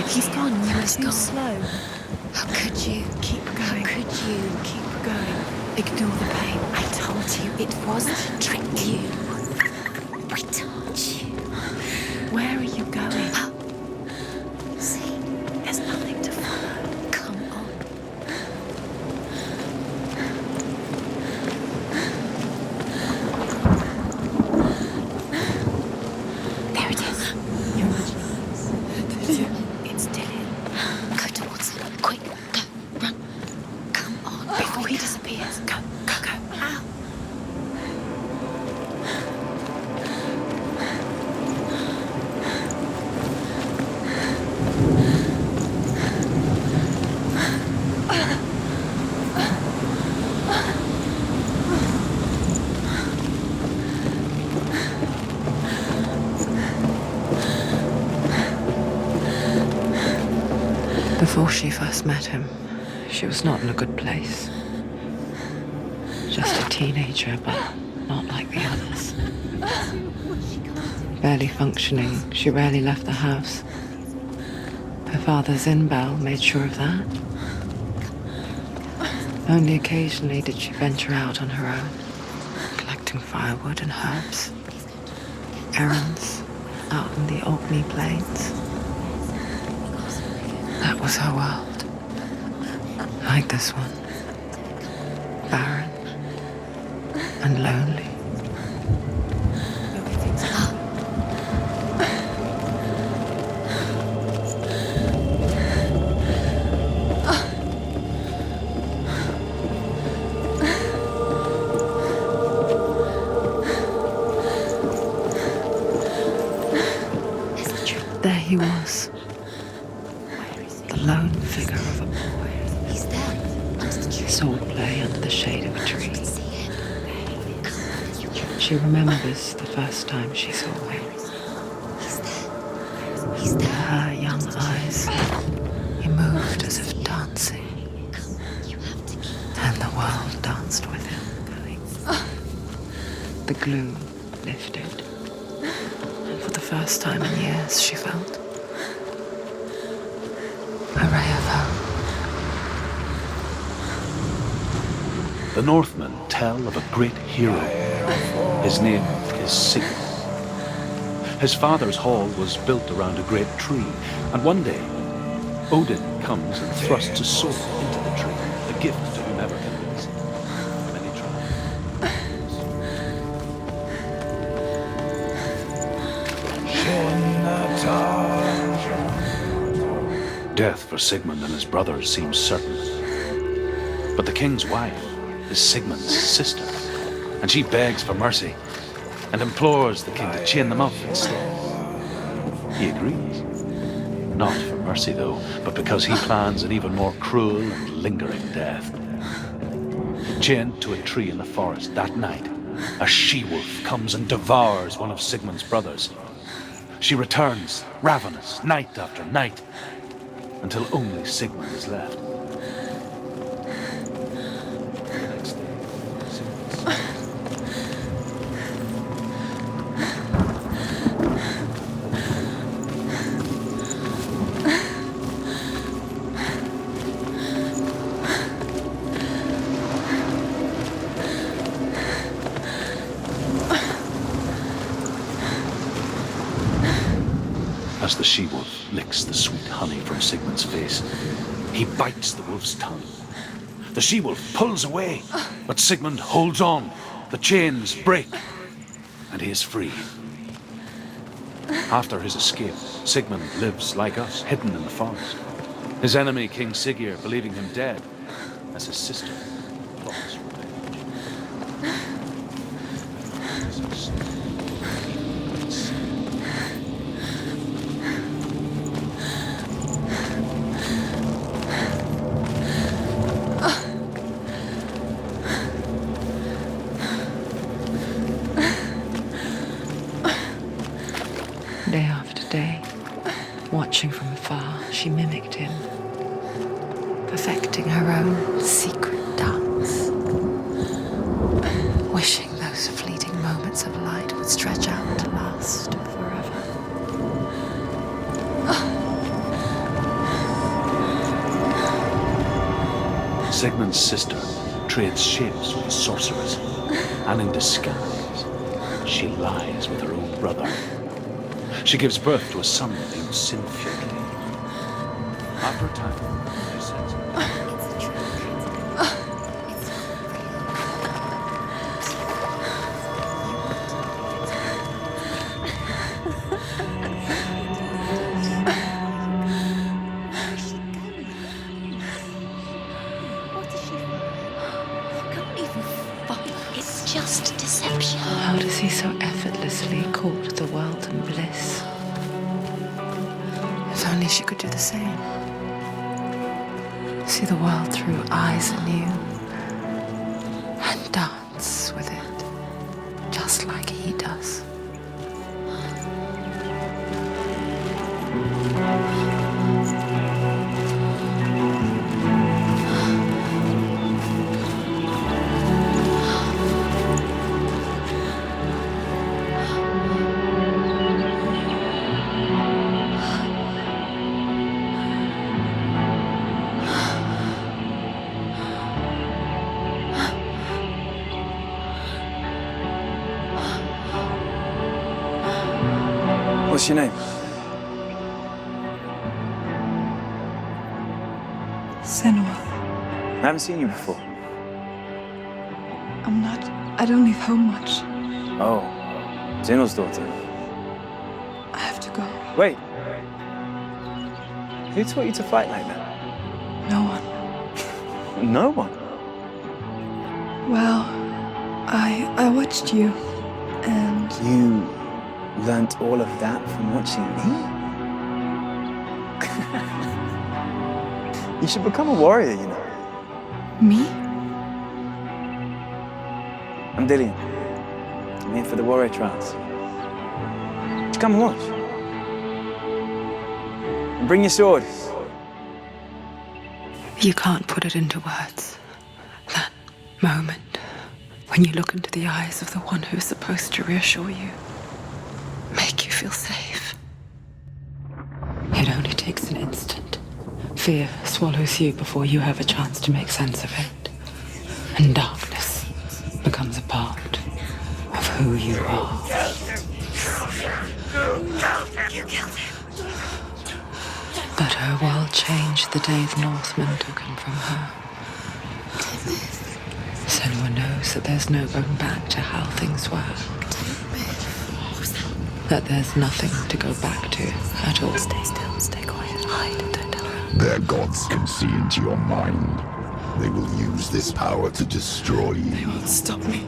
He's gone. You're too slow. How could you? Keep going. How could you? Keep going. Ignore the pain. I told you it wasn't to trick you. I told you. Where are you going? See, There's nothing to follow. come on. There it is. It's Dylan. Go towards it. Quick, go, run. Come on. Before he disappears. Go, go, go. Ow. Before she first met him, she was not in a good place. Just a teenager, but not like the others. Barely functioning, she rarely left the house. Her father's in-bell made sure of that. Only occasionally did she venture out on her own, collecting firewood and herbs. Errands out in the Orkney Plains. That was her world. Like this one. Barren and lonely. There he was. The lone figure of a boy. He's there, under the tree. Sword play under the shade of a tree. See him. She remembers the first time she saw him. He's there. He's there. Her young eyes, he moved as if dancing, You have to keep. and the world danced with him. The gloom lifted, and for the first time in years she felt a ray of hope. The Northmen tell of a great hero. His name is Sigmund. His father's hall was built around a great tree, and one day, Odin comes and thrusts a sword into the tree, a gift to whomever can lose it. Many try. Death for Sigmund and his brothers seems certain. But the king's wife is Sigmund's sister, and she begs for mercy and implores the king to chain them up instead. He agrees. Not for mercy, though, but because he plans an even more cruel and lingering death. Chained to a tree in the forest that night, a she-wolf comes and devours one of Sigmund's brothers. She returns, ravenous, night after night, until only Sigmund is left. The next day, Sigmund As the she-wolf licks the sweet honey from Sigmund's face, he bites the wolf's tongue. The she-wolf pulls away, but Sigmund holds on. The chains break, and he is free. After his escape, Sigmund lives like us, hidden in the forest. His enemy, King Siggeir, believing him dead, as his sister plots revenge. Day after day, watching from afar, she mimicked him, perfecting her own secret dance, wishing those fleeting moments of light would stretch out to last forever. Sigmund's sister trades shapes with the sorceress, and in disguise, she lies with her own brother. She gives birth to a son named Sinfjotli. After a time, she sends him. It's just deception. How does he so effortlessly court the world and bliss? If only she could do the same. See the world through eyes anew and dance with it, just like he does. What's your name? Senua. I haven't seen you before. I don't leave home much. Oh, Zenua's daughter. I have to go. Wait. Who taught you to fight like that? No one. No one. Well, I watched you, and You learnt all of that from watching me? You should become a warrior, you know. me? I'm Lian. I'm here for the warrior trials. Just come and watch. And bring your sword. You can't put it into words. That moment when you look into the eyes of the one who's supposed to reassure you, make you feel safe. It only takes an instant. Fear swallows you before you have a chance to make sense of it. And darkness becomes a part of who you are. But her world changed the day the Northmen took him from her. Senua knows that there's no going back to how things were. That there's nothing to go back to at all. Stay still, stay quiet, hide, don't tell her. Their gods can see into your mind. They will use this power to destroy you. They won't stop me.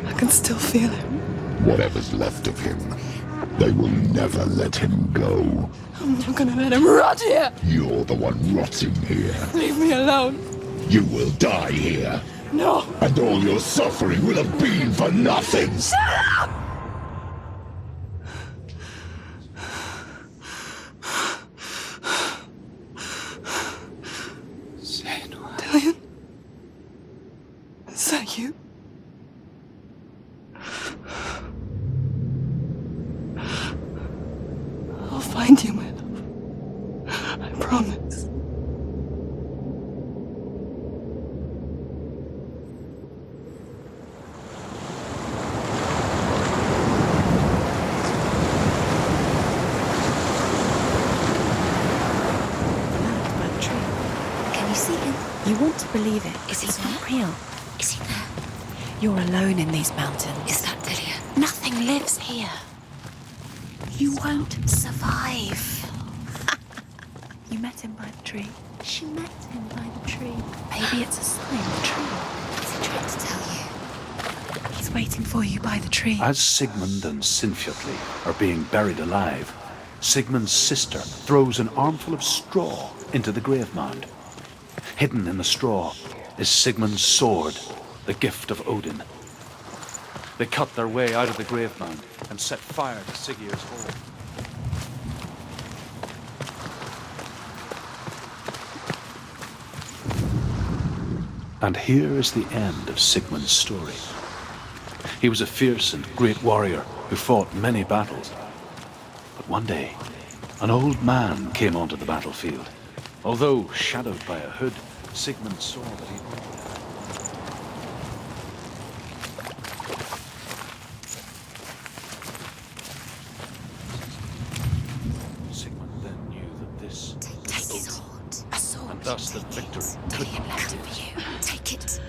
I can still feel him. Whatever's left of him, they will never let him go. I'm not gonna let him rot here. You're the one rotting here. Leave me alone. You will die here. No. And all your suffering will have been for nothing. Lian? Is that you? I'll find you, my love. I promise. Can you see him? You want to believe it. Is he It's not there? real. Is he there? You're alone in these mountains. Is that Lian? Nothing lives here. You won't survive. You met him by the tree. She met him by the tree. Maybe it's a sign, the tree. What's he trying to tell you? He's waiting for you by the tree. As Sigmund and Sinfjotli are being buried alive, Sigmund's sister throws an armful of straw into the grave mound. Hidden in the straw is Sigmund's sword, the gift of Odin. They cut their way out of the grave mound and set fire to Siggeir's home. And here is the end of Sigmund's story. He was a fierce and great warrior who fought many battles. But one day, an old man came onto the battlefield. Although shadowed by a hood, Sigmund saw that he... Sigmund then knew that this Take was it. Odin, A sword. and thus that victory could Lian not left be it for his. you. Take it.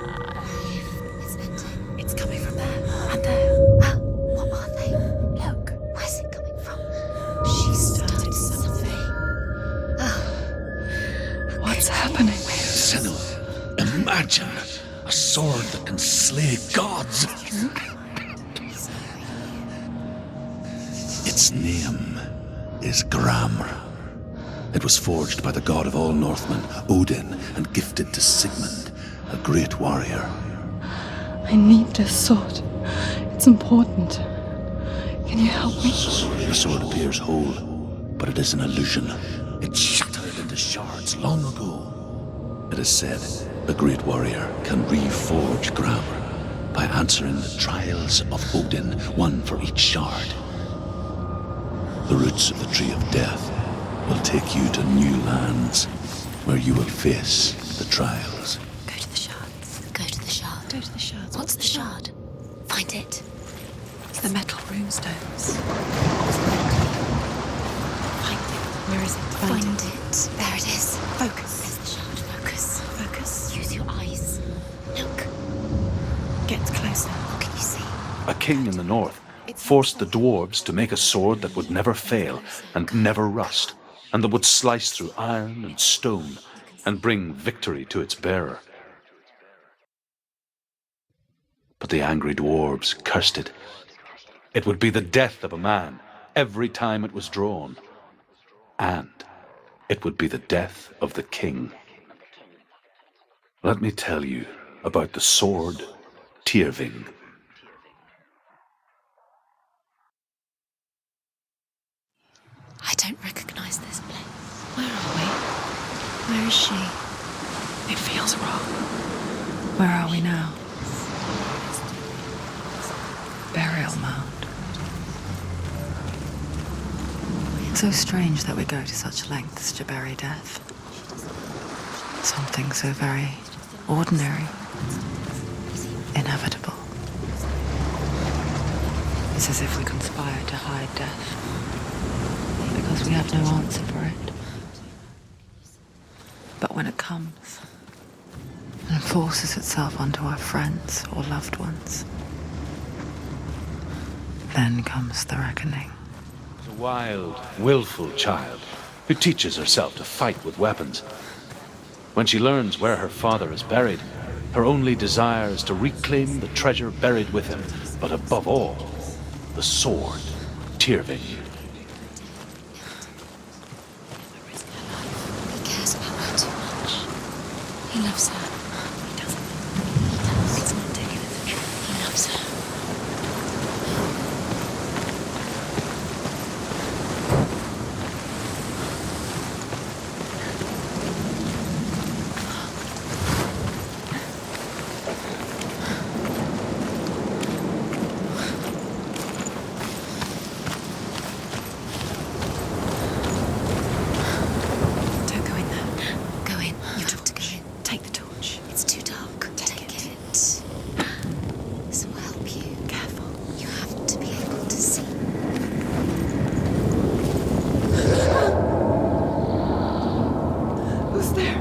It's ending. It's coming from there and there. Ah, what are they? Look. Where's it coming from? She started something. What's happening? Senua, imagine a sword that can slay gods. Its name is Gramr. It was forged by the god of all Northmen, Odin, and gifted to Sigmund, a great warrior. I need this sword. It's important. Can you help me? The sword appears whole, but it is an illusion. It shattered into shards long ago. It is said the great warrior can reforge Gramr by answering the trials of Odin, one for each shard. The roots of the Tree of Death will take you to new lands where you will face the trials. Go to the shards. Go to the shard. Go to the shards. What's the shard? Find it. It's the metal runestones. Find it. Where is it? Find it. There it is. Focus. There's the shard. Focus. Focus. Use your eyes. Look. Get closer. What can you see? A king in the north forced the dwarves to make a sword that would never fail and never rust, and that would slice through iron and stone and bring victory to its bearer. But the angry dwarves cursed it. It would be the death of a man every time it was drawn, and it would be the death of the king. Let me tell you about the sword Tyrving. I don't recognize this place. Where are we? Where is she? It feels wrong. Where are we now? Burial mound. So strange that we go to such lengths to bury death. Something so very ordinary, inevitable. It's as if we conspire to hide death, because we have no answer for it. But when it comes and forces itself onto our friends or loved ones, then comes the reckoning. A wild, willful child who teaches herself to fight with weapons. When she learns where her father is buried, her only desire is to reclaim the treasure buried with him, but above all, the sword, Tyrving. He cares about her too much. He loves her. He doesn't. He does. It's not taken as a truth. He loves her. Don't go in there. Go in. You have to go in. Take the torch. It's too dark. Take it. This will help you. Careful. You have to be able to see. Who's there?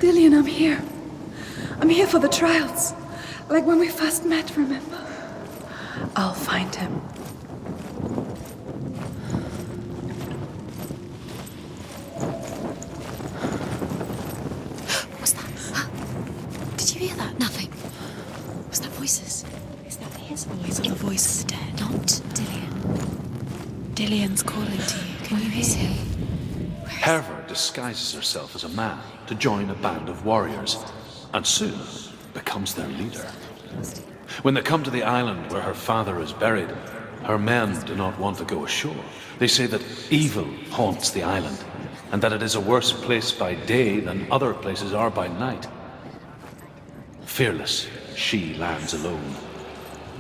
Lian, I'm here. I'm here for the trials. Like when we first met, remember? I'll find him. What's that? Huh? Did you hear that? Nothing. Was that voices? Is that his voice or the voice of the dead? Not Dillian. Dillian's calling to you. Can you hear him? Herva disguises herself as a man to join a band of warriors, and soon becomes their leader. When they come to the island where her father is buried, Her men do not want to go ashore. They say that evil haunts the island, and that it is a worse place by day than other places are by night. Fearless, she lands alone.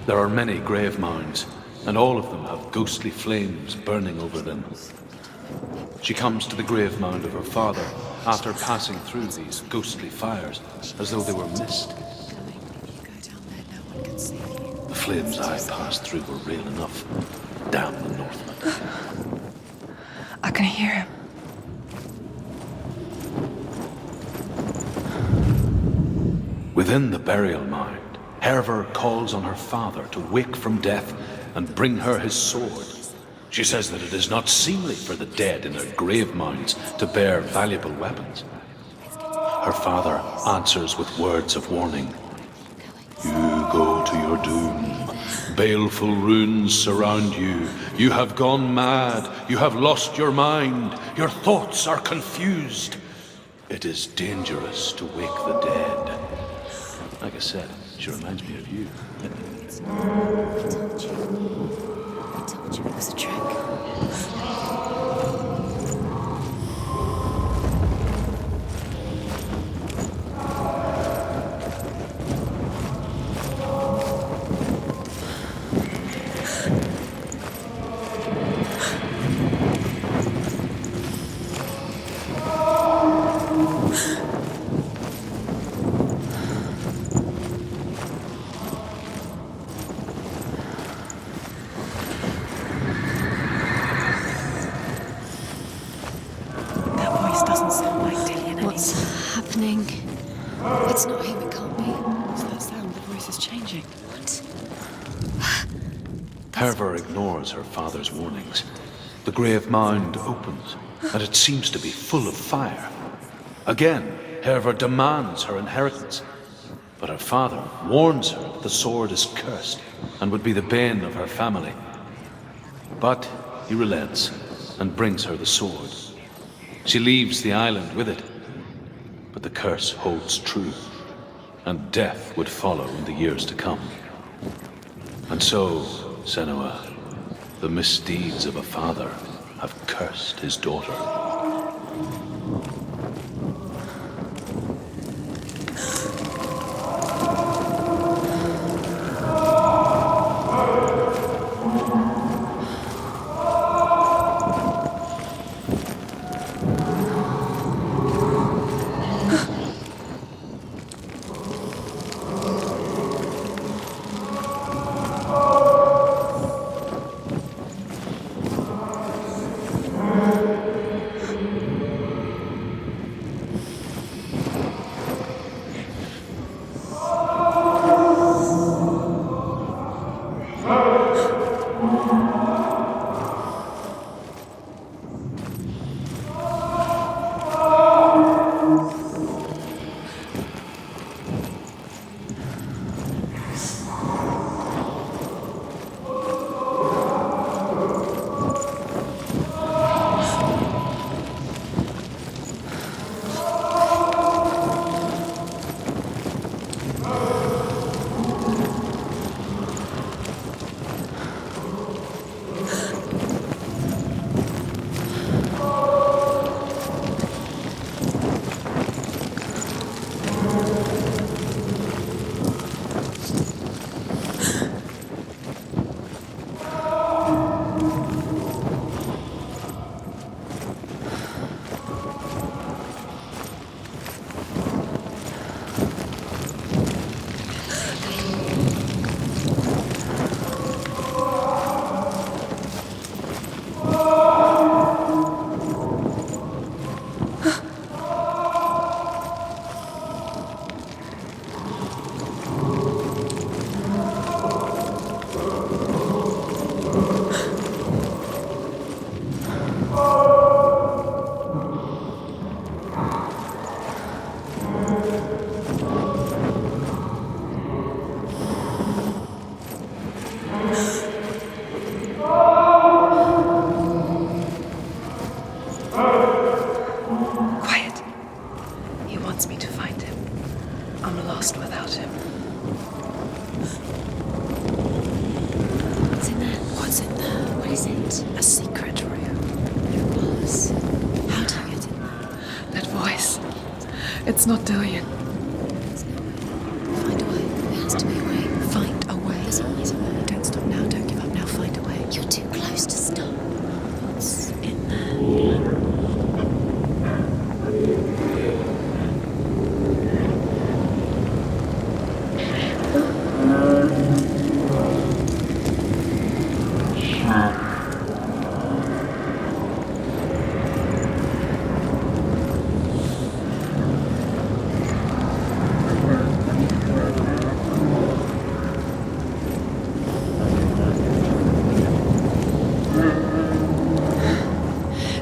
There are many grave mounds, and all of them have ghostly flames burning over them. She comes to the grave mound of her father after passing through these ghostly fires, as though they were mist. The flames I passed through were real enough. Damn the Northmen. I can hear him. Within the burial mound, Hervor calls on her father to wake from death and bring her his sword. She says that it is not seemly for the dead in their grave mounds to bear valuable weapons. Her father answers with words of warning. You go to your doom. Baleful runes surround you. You have gone mad. You have lost your mind. Your thoughts are confused. It is dangerous to wake the dead. Like I said, she reminds me of you. I told you it was a trick. It's not him, it can't be. What's that sound? The voice is changing. What? Hervor ignores her father's warnings. The grave mound opens, and it seems to be full of fire. Again, Hervor demands her inheritance, but her father warns her that the sword is cursed and would be the bane of her family. But he relents and brings her the sword. She leaves the island with it. But the curse holds true, and death would follow in the years to come. And so, Senua, the misdeeds of a father have cursed his daughter. is it? A secret room. It was. How do you get in there? That voice. It's not Dillian. Find a way. There has to be a way. Find a way. There's always a way. Don't stop now, don't give up now, find a way. You're too close to stop. What's in there?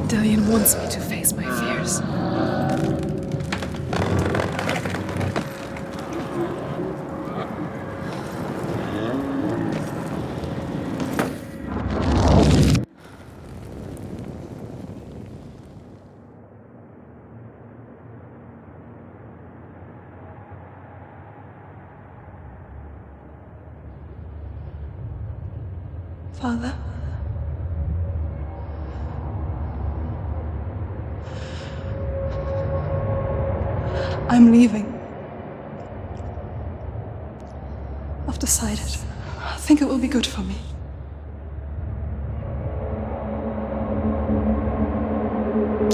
Dillian wants me to face my fears. Father? I'm leaving. I've decided. I think it will be good for me.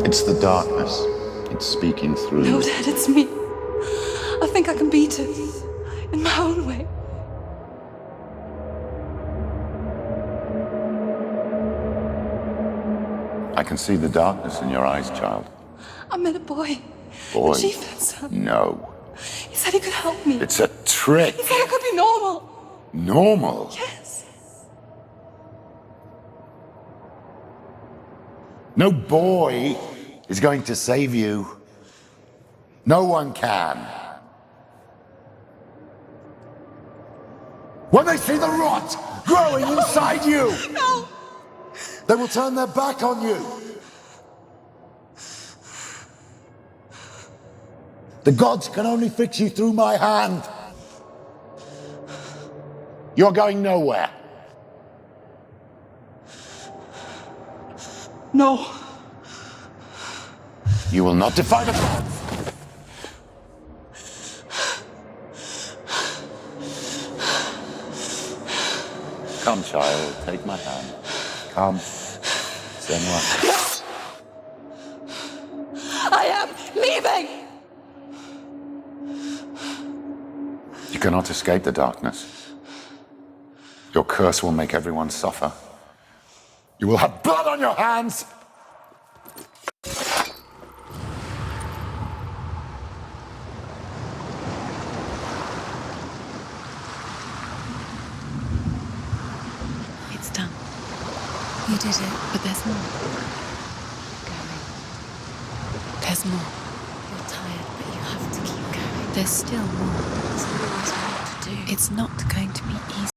It's the darkness. It's speaking through No, you. Dad, it's me. I think I can beat it. In my own way. I can see the darkness in your eyes, child. I met a boy. Boy. The chieftain's son. No. He said he could help me. It's a trick. He said I could be normal. Normal. Yes. No boy is going to save you. No one can. When they see the rot growing inside you, No. they will turn their back on you. The gods can only fix you through my hand. You're going nowhere. No. You will not defy the gods. Come, child, take my hand. Come. Senua. I am leaving. You cannot escape the darkness. Your curse will make everyone suffer. You will have blood on your hands! It's done. You did it. But there's more. Going. There's more. You're tired, but you have to keep going. There's still more. There's always more to do. It's not going to be easy.